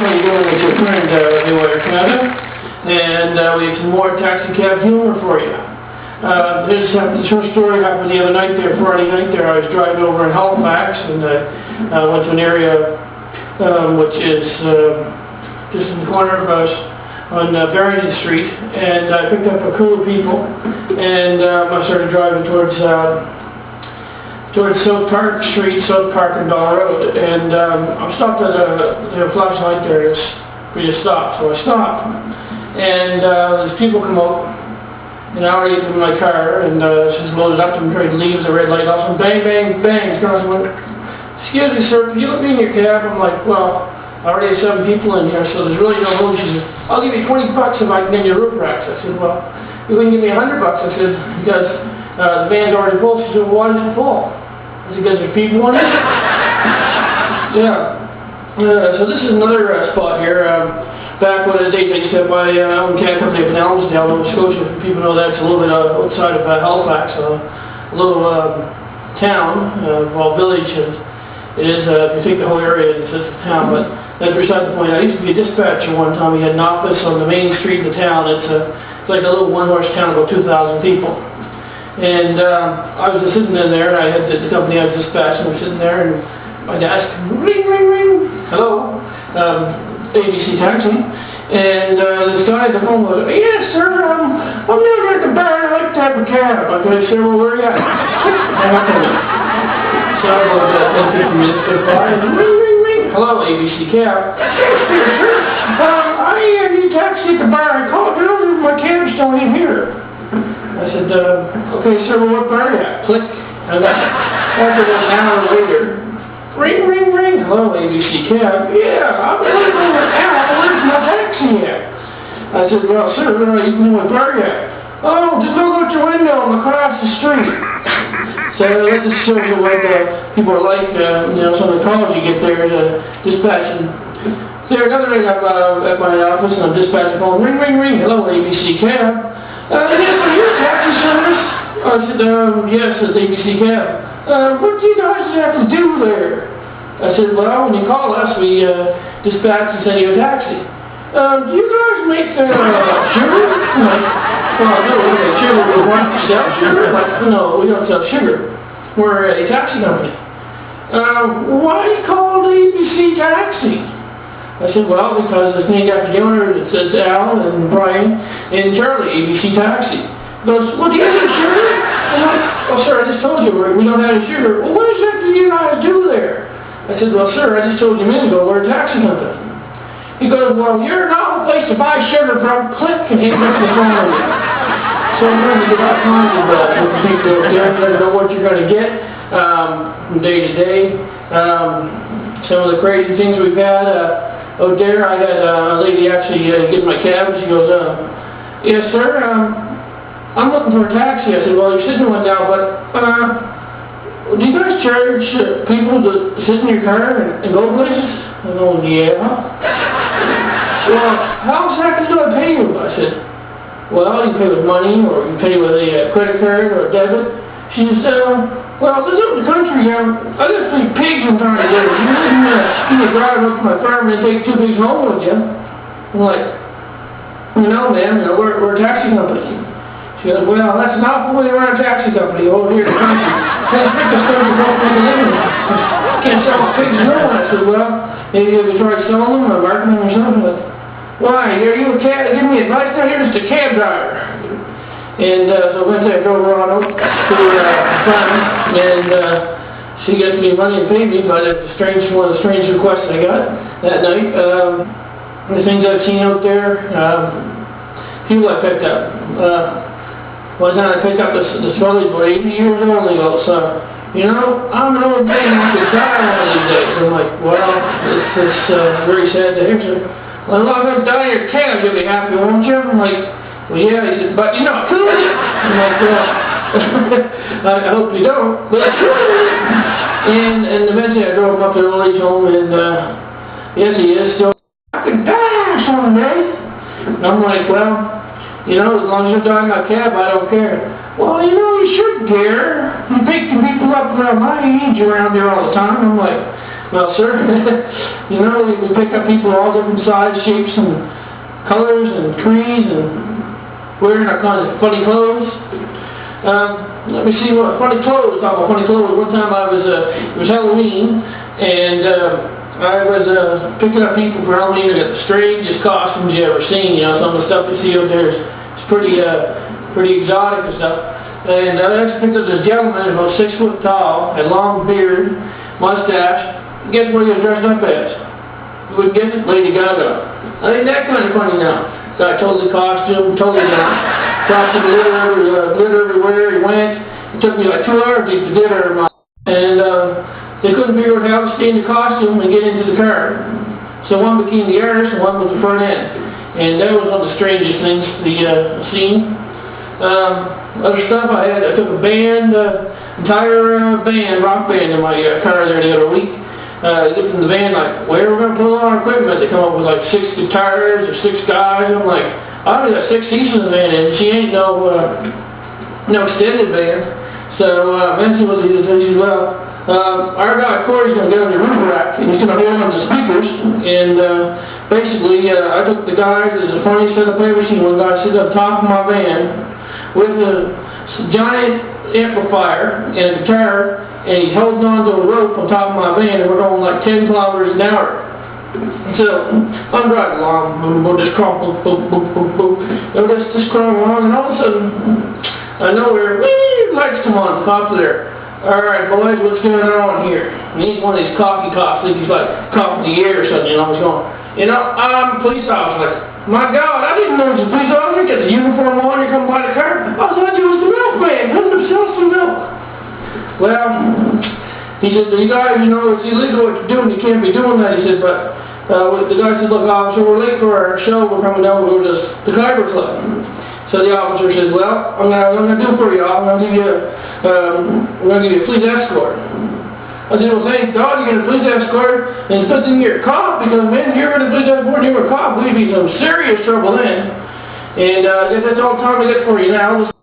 how you doing with your friend Haywirecanada? And we have some more taxi cab humor for you. This short story happened the other night there, Friday night there. I was driving over in Halifax and I went to an area which is just in the corner of us on Barrington Street, and I picked up a crew of people, and I started driving towards South Park Street, South Park and Bell Road, and I stopped at a flashlight there for you to stop, so I stopped, and these people come out, and I already get in my car, and she's loaded up and trying to leave the red light off, and bang, bang, bang, girls went, "Excuse me, sir, can you let me in your cab?" I'm like, "Well, I already have 7 people in here, so there's really no room." She said, "I'll give you $20 if I can get your roof racks." I said, "Well, you wouldn't give me $100. I said, "Because the van's already full." She said, "Well, why is it full?" I said, "Because there's people in it." Yeah. So this is another spot here. Back when the days I used to have my own cab company up in Elmsdale, Nova Scotia. People know that's a little bit outside of Halifax, a little town, well, village. It is, if you take the whole area, it's just a town, but that's beside the point. I used to be a dispatcher one time. We had an office on the main street of the town. It's like a little one-horse town, about 2,000 people. And I was just sitting in there, and I had the company I was dispatching. I was sitting there, and my desk, ring, ring, ring, hello, ABC Taxi. And this guy at the phone goes, "Yes, sir, I'm near at the bar. I'd like to have a cab." I said, "Sir, well, where are you at?" So I go about 10-15 minutes to the bar, and ring, ring, ring. "Hello, ABC Cab." "I need a taxi at the bar. I called earlier, my cab's still in here." I said, "Okay, sir, well, what bar are you at?" Click. And after about an hour later, ring, ring, ring. "Hello, ABC Cab." "Yeah, I'm waiting for an hour. Where's my taxi at?" I said, "Well, sir, you can know what bar you at." "Oh, just look out your window. I'm across the street." So that just shows you what people are like, some of the calls you get there to dispatching. There, another night I'm at my office and I'm dispatching phone. Ring, ring, ring. "Hello, ABC Cab." "Yes, are you a taxi service?" I said, "Yes, it's ABC Cab." "What do you guys have to do there?" I said, "Well, when you call us, we dispatch and send you a taxi." "Do you guys make sugar?" I'm like, "Well, no, we make sugar. We want to sell sugar." Like, "No, we don't sell sugar. We're a taxi company." "Why do you call it ABC Taxi?" I said, "Well, because it's named after the owner. It says Al and Brian and Charlie, ABC Taxi." He goes, "Well, do you have sugar?" I'm like, "Well, sir, I just told you we don't have any sugar." "Well, what exactly do you guys do there?" I said, "Well, sir, I just told you a minute ago, we're a taxi company." He goes, "Well, you're not a place to buy sugar from." Click, and he puts the phone on you. So remember, you got kinds of people there. You never know what you're going to get from day to day. Some of the crazy things we've had out there. I had a lady actually get in my cab, and she goes, "Yes, sir, I'm looking for a taxi." I said, "Well, you're sitting in one now, but do you guys charge people to sit in your car and go places?" I go, "Yeah." "Well, how exactly do I pay you?" I said, "Well, you pay with money, or you pay with a credit card or a debit." She said, "Well, this is the country. I just think pigs and trying to do it. You can drive up to my farm and take 2 pigs home with you." I'm like, "Ma'am, we're a taxi company." She goes, "Well, that's not the way to run a taxi company over here in the country. Can't pick the stores and don't make a living. Can't sell pigs no one." I said, "Well, maybe if you try selling them or marketing them or something." Like, "Why, are you a cab? Give me advice now. You're just a cab driver." And so eventually I drove her on out to her farm, and she gets me money and paid me, but it's one of the strange requests I got that night. The things I've seen out there, people I picked up. One time I picked up this fella, about 80 years old, and he goes, "I'm an old man, I could die one of these days." I'm like, "Well, it's very sad to hear, sir." "Well, I'm going to die in your cab, you'll be happy, won't you?" I'm like, "Well, yeah." He said, "But you're not cool." I'm like, "Well, I hope you don't." But and eventually I drove him up to the old age home, and yes, he is still, "I could die someday." And I'm like, "Well, as long as you're driving my cab, I don't care." "Well, you should care. You pick the people up around my age around there all the time." I'm like, Well, sir, you know, we pick up people of all different sizes, shapes, and colors, and trees, and wearing all kinds of funny clothes. Let me see what funny clothes. Talk about funny clothes. One time it was Halloween, and I was picking up people for Halloween. I got the strangest costumes you ever seen. You know, some of the stuff you see up there is pretty exotic and stuff. And I actually picked up this gentleman about 6 foot tall, had long beard, mustache. Guess what he was dressed up as? You wouldn't guess it? Lady Gaga. I think that kind of funny now. Got totally costume, totally frosted glitter everywhere he went. It took me like 2 hours to get the glitter in my and they couldn't figure out how to stay in the costume and get into the car. So one became the artist and one was the front end. And that was one of the strangest things the scene. Other stuff I took a band, entire band, rock band in my car there the other week. They looked in the van like, where are we going to put all our equipment? They come up with like 6 guitars or 6 guys. I'm like, I only got 6 seats in the van and she ain't no extended van. So eventually what he said, well, our guy Corey's going to get on the roof rack and he's going to hold on the speakers. And basically I took the guys, there's a funny setup ever seen. One guy sits up top of my van with a giant amplifier and a guitar, and he's holding on to a rope on top of my van, and we're going like 10 kilometers an hour. So I'm driving along, just crawl, boop, boop, boop, boop, boop. And just crawling along, and all of a sudden, I know where lights come on, the cops are there. All right, boys, what's going on here? And he's one of these coffee cops, think he's like coughing the air or something, you know, he's going, you know, I'm a police officer. My God, I didn't know he was a police officer. Get the uniform on, you come by the car. I thought you was the milkman, coming to sell some milk. Well, he said, you guys, you know, it's illegal what you're doing. You can't be doing that. He said, but the guy said, look, officer, we're late for our show. We're coming down to go to the Kyber Club. So the officer says, well, I'm going to do for y'all. I'm going to give you a police escort. I said, well, thank God you get a police escort, and it's good thing you're a cop, because when you're in a police escort and you're a cop, we'd be in some serious trouble then. And I guess that's all the time I get for you now.